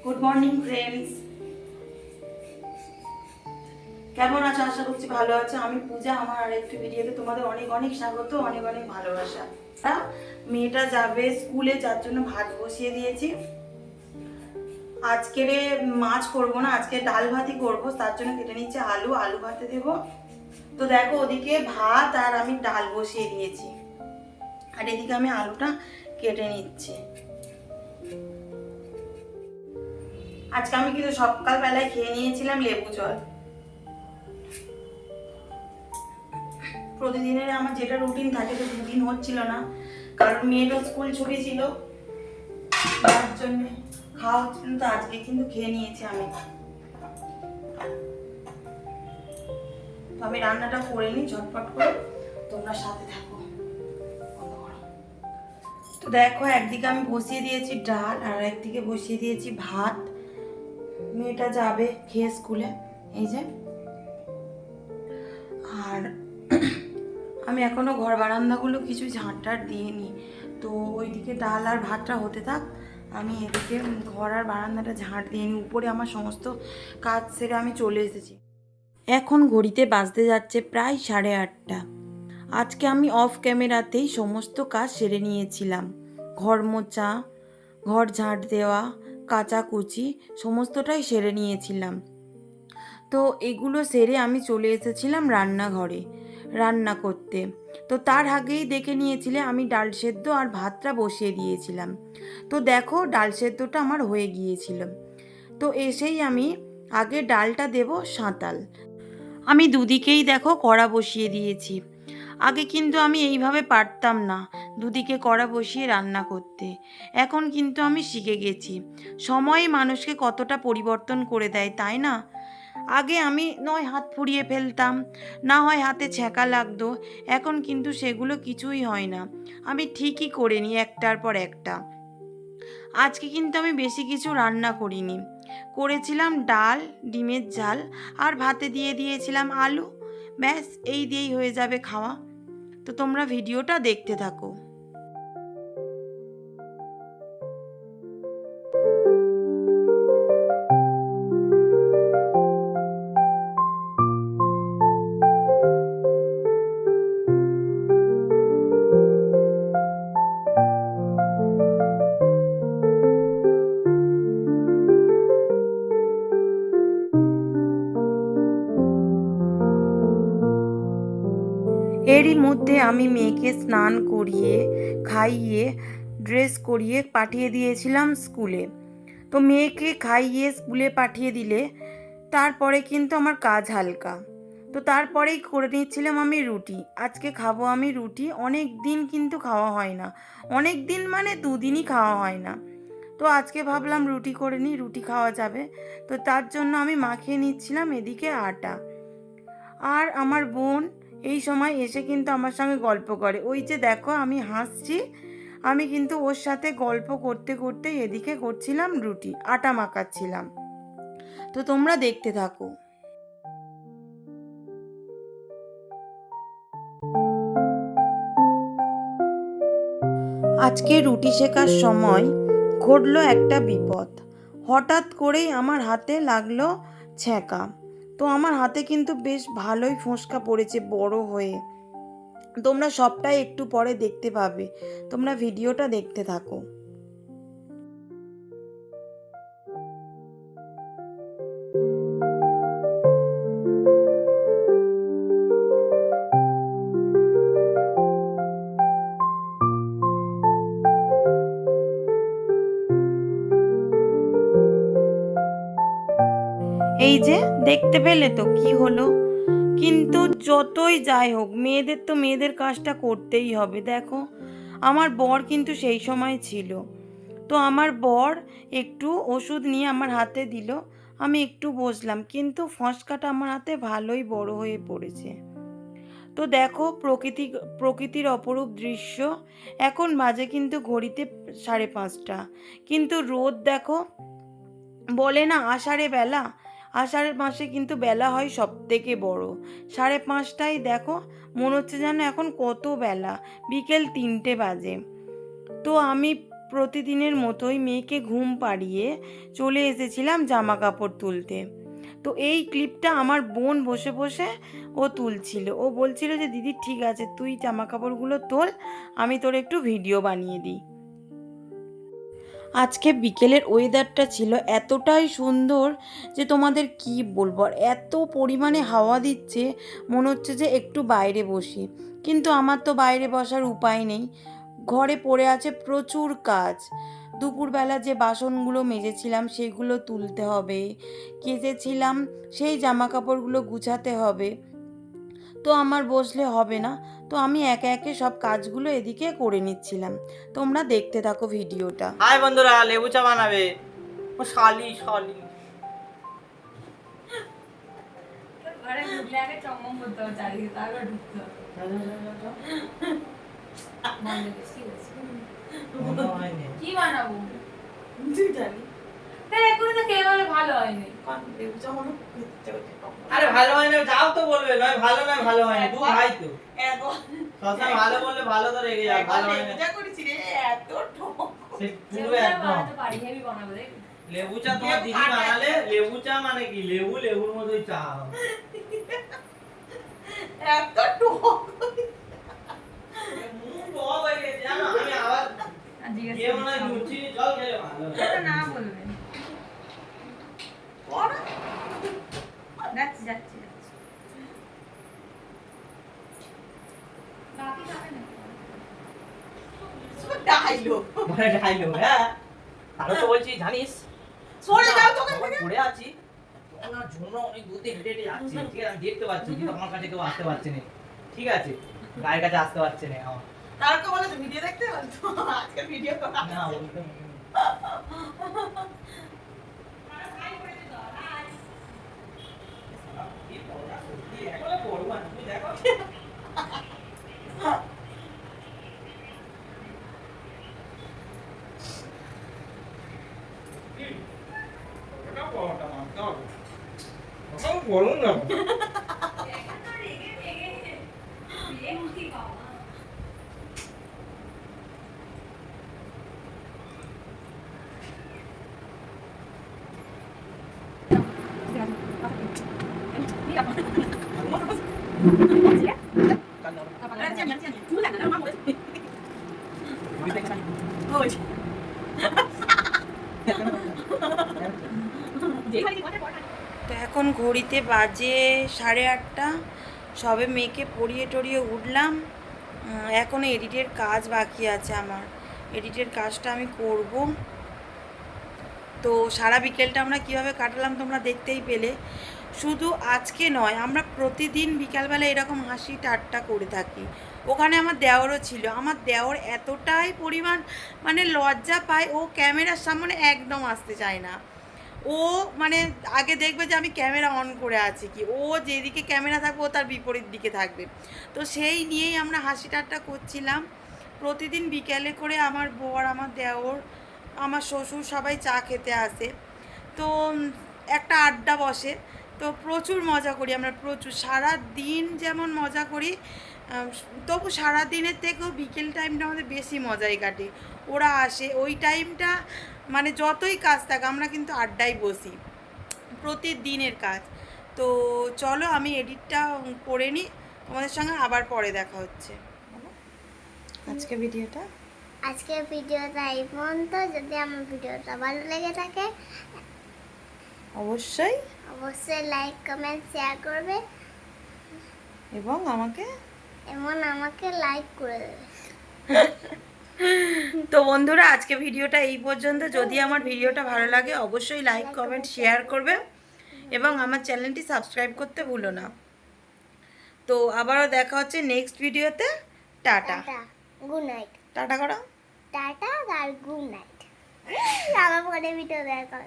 Good morning friends, কেমন আছো? আশা করছি ভালো আছো। আমি পূজা, আমার আরেকটি ভিডিওতে তোমাদের অনেক অনেক স্বাগত, অনেক অনেক ভালোবাসা। মেয়েটা যাবে স্কুলে, যার জন্য ভাত বসিয়ে দিয়েছি। আজকে মাছ করব না, আজকে ডাল ভাতই করবো, তার জন্য কেটে নিচ্ছে আলু, আলু ভাতে দেবো। তো দেখো, ওদিকে ভাত আর আমি ডাল বসিয়ে দিয়েছি, আর এদিকে আমি আলুটা কেটে নিচ্ছি। আজকে আমি কিন্তু সকালবেলায় খেয়ে নিয়েছিলাম লেবু জল। প্রতিদিনের আমার যেটা রুটিন থাকে, তো দুদিন হচ্ছিল না, কারণ মেয়েরও স্কুল ছুটি ছিল, তার জন্য খাওয়া হচ্ছিল। তো আজকে কিন্তু খেয়ে নিয়েছি আমি। তো আমি রান্নাটা করে নিই ঝটপট করে, তোমরা সাথে থাকো। তো দেখো, একদিকে আমি বসিয়ে দিয়েছি ডাল, আর একদিকে বসিয়ে দিয়েছি ভাত। মেয়েটা যাবে খেয়ে স্কুলে, এই যে। আর আমি এখনো ঘর বারান্দাগুলো কিছু ঝাঁটটার দিইনি। তো ওইদিকে ডাল আর ভাতটা হতে থাক, আমি এদিকে ঘর আর বারান্দাটা ঝাঁট দিইনি। উপরে আমার সমস্ত কাজ সেরে আমি চলে এসেছি। এখন ঘড়িতে বাজতে যাচ্ছে প্রায় 8:30। আজকে আমি অফ ক্যামেরাতেই সমস্ত কাজ সেরে নিয়েছিলাম। ঘর মোছা, ঘর ঝাঁট দেওয়া, কাচাকুচি সমস্তটাই সেরে নিয়েছিলাম। তো এগুলো সেরে আমি চলে এসেছিলাম রান্নাঘরে রান্না করতে। তো তার আগেই দেখে নিয়েছিলে আমি ডাল সেদ্ধ আর ভাতটা বসিয়ে দিয়েছিলাম। তো দেখো, ডাল সেদ্ধটা আমার হয়ে গিয়েছিল। তো এসেই আমি আগে ডালটা দেব সাঁতাল। আমি দুদিকেই দেখো কড়া বসিয়ে দিয়েছি। আগে কিন্তু আমি এইভাবে পারতাম না দুদিকে কড়া বসিয়ে রান্না করতে। এখন কিন্তু আমি শিখে গেছি। সময় মানুষকে কতটা পরিবর্তন করে দেয়, তাই না? আগে আমি নয় হাত ফুরিয়ে ফেলতাম, না হয় হাতে ছ্যাঁকা লাগতো। এখন কিন্তু সেগুলো কিছুই হয় না, আমি ঠিকই করে নিই একটার পর একটা। আজকে কিন্তু আমি বেশি কিছু রান্না করিনি, করেছিলাম ডাল, ডিমের ঝাল, আর ভাতে দিয়ে দিয়েছিলাম আলু। ব্যাস, এই দিয়েই হয়ে যাবে খাওয়া। তো তোমরা ভিডিওটা দেখতে থাকো। এরই মধ্যে আমি মেয়েকে স্নান করিয়ে, খাইয়ে, ড্রেস করিয়ে পাঠিয়ে দিয়েছিলাম স্কুলে। তো মেয়েকে খাইয়ে স্কুলে পাঠিয়ে দিলে তারপরে কিন্তু আমার কাজ হালকা। তো তারপরেই করে নিচ্ছিলাম আমি রুটি। আজকে খাবো আমি রুটি। অনেক দিন কিন্তু খাওয়া হয় না, অনেক দিন মানে দুদিনই খাওয়া হয় না। তো আজকে ভাবলাম রুটি করে নিই, রুটি খাওয়া যাবে। তো তার জন্য আমি মাখিয়ে নিচ্ছিলাম এদিকে আটা। আর আমার বোন এই সময় এসে কিন্তু আমার সঙ্গে গল্প করে। ওই যে দেখো, আমি হাসছি, আমি কিন্তু ওর সাথে গল্প করতে করতে এদিকে করছিলাম রুটি, আটা মাখাচ্ছিলাম। তো তোমরা দেখতে থাকো। আজকে রুটি সেকার সময় ঘটলো একটা বিপদ। হঠাৎ করেই আমার হাতে লাগলো ছ্যাঁকা। তো আমার হাতে কিন্তু বেশ ভালোই ফোঁসকা পড়েছে বড় হয়ে। তোমরা সবটাই একটু পরে দেখতে পাবে, তোমরা ভিডিওটা দেখতে থাকো। এই যে দেখতে পেলে তো কি হলো। কিন্তু যতই যাই হোক, মেয়েদের তো মেয়েদের কাজটা করতেই হবে। দেখো, আমার বর কিন্তু সেই সময় ছিল। তো আমার বর একটু ওষুধ নিয়ে আমার হাতে দিল, আমি একটু বসলাম, কিন্তু ফসকাটা আমার হাতে ভালোই বড় হয়ে পড়েছে। তো দেখো, প্রকৃতির অপরূপ দৃশ্য। এখন বাজে কিন্তু ঘড়িতে 5:30, কিন্তু রোদ দেখো। বলে না আষাঢ়ে বেলা, আষাঢ়ের মাসে কিন্তু বেলা হয় সব থেকে বড়। 5:30টায় দেখো, মনে হচ্ছে যেন এখন কত বেলা, বিকেল 3টে বাজে। তো আমি প্রতিদিনের মতোই মেয়েকে ঘুম পাড়িয়ে চলে এসেছিলাম জামা কাপড় তুলতে। তো এই ক্লিপটা আমার বোন বসে বসে ও তুলছিল। ও বলছিল যে দিদি ঠিক আছে তুই জামা কাপড়গুলো তোল, আমি তোর একটু ভিডিও বানিয়ে দিই। আজকে বিকেলের ওয়েদারটা ছিল এতটাই সুন্দর যে তোমাদের কি বলবো, আর এত পরিমাণে হাওয়া দিচ্ছে মনে হচ্ছে যে একটু বাইরে বসি, কিন্তু আমার তো বাইরে বসার উপায় নেই, ঘরে পড়ে আছে প্রচুর কাজ। দুপুরবেলা যে বাসনগুলো মেজেছিলাম সেগুলো তুলতে হবে, কেচেছিলাম সেই জামা কাপড়গুলো গুছাতে হবে, তো আমার বসলে হবে না। তো আমি একে একে সব কাজগুলো এদিকে করে নিচ্ছিলাম। তোমরা দেখতে থাকো ভিডিওটা। হাই বন্ধুরা, লেবু চা বানাবে ও শালি শালি। ঘরে ঢুকলে আগে চমম করতে হবে চারিদিকে, তারপর ঢুকতে হবে। কি বানাবো জানি এখনই তো খেয়ে বলে ভালো হয়নি। আরে ভালো হয় না যাও তো বলবে, নয় ভালো নয় ভালো হয় না, দু ভাই তো সবসময় ভালো বললে ভালো তো রেগে যাবে, ভালো হয় না সে পুরো একদম। পারি হেভি বানাবো দেখ। লেবু চা তোমার দিদি বানালে, লেবু চা মানে কি লেবু লেবুর মতোই চা মুখ বড় হয়ে গেছে জানো। আমি আবার কেউ না লুচি জল খেলে ভালো না বলবেন যাচ্ছি যাচ্ছি যাচ্ছি বাকি খাবে না মানে ডাইলগ। হ্যাঁ আরো তো বলছি জানিস সরে যাও তোকে পড়ে আছি ওনার জন্য অনেক দূর দিয়ে হেঁটে হেঁটে যাচ্ছি, ঠিক আছে আমি দেখতে পাচ্ছি কিন্তু আমার কাছে কেউ আসতে পারছে না, ঠিক আছে গায়ের কাছে আসতে পারছে না আমার। কালকে বলে তো ভিডিও দেখতে বলতো, আজকে ভিডিও করা না বলতে কি পড়া সত্যি একলা পড়বা তুমি দেখো। ওটা পড়াটা মানতে হবে, ওটা বলুন না। তো এখন ঘড়িতে বাজে 8:30, সবে মেয়েকে পড়িয়ে টড়িয়ে উঠলাম। এখনও এডিটের কাজ বাকি আছে আমার, এডিটের কাজটা আমি করব। তো সারা বিকেলটা আমরা কীভাবে কাটালাম তোমরা দেখতেই পেলে। শুধু আজকে নয়, আমরা প্রতিদিন বিকালবেলা এরকম হাসি ঠাট্টা করে থাকি। ওখানে আমার দেওরও ছিল, আমার দেওর এতটাই পরিমাণ মানে লজ্জা পায়, ও ক্যামেরার সামনে একদম আসতে চায় না। ও মানে আগে দেখবে যে আমি ক্যামেরা অন করে আছি কি, ও যেদিকে ক্যামেরা থাকবে ও তার বিপরীত দিকে থাকবে। তো সেই নিয়েই আমরা হাসি ঠাট্টা করছিলাম। প্রতিদিন বিকেলে করে আমার বর, আমার দেওর, আমার শ্বশুর সবাই চা খেতে আসে, তো একটা আড্ডা বসে, তো প্রচুর মজা করি আমরা, প্রচুর। সারা দিন যেমন মজা করি, তবু সারা দিনের থেকেও বিকেল টাইমটা আমাদের বেশি মজাই কাটে। ওরা আসে ওই টাইমটা, মানে যতই কাজ থাকে আমরা কিন্তু আড্ডায় বসি, প্রতিদিনের কাজ। তো চলো আমি এডিটটা করে নিই, তোমাদের সঙ্গে আবার পরে দেখা হচ্ছে। আজকে ভিডিওটা এই পর্যন্ত। যদি আমার ভিডিওটা ভালো লেগে থাকে অবশ্যই লাইক কমেন্ট শেয়ার করবে এবং আমাকে লাইক করে দেবে। তো বন্ধুরা আজকে ভিডিওটা এই পর্যন্ত। যদি আমার ভিডিওটা ভালো লাগে অবশ্যই লাইক কমেন্ট শেয়ার করবে এবং আমার চ্যানেলটি সাবস্ক্রাইব করতে ভুলো না। তো আবারও দেখা হচ্ছে নেক্সট ভিডিওতে। Tata, good night. টাটা করো। টাটা আর গুড নাইট। আমার পরে ভিডিও দেখা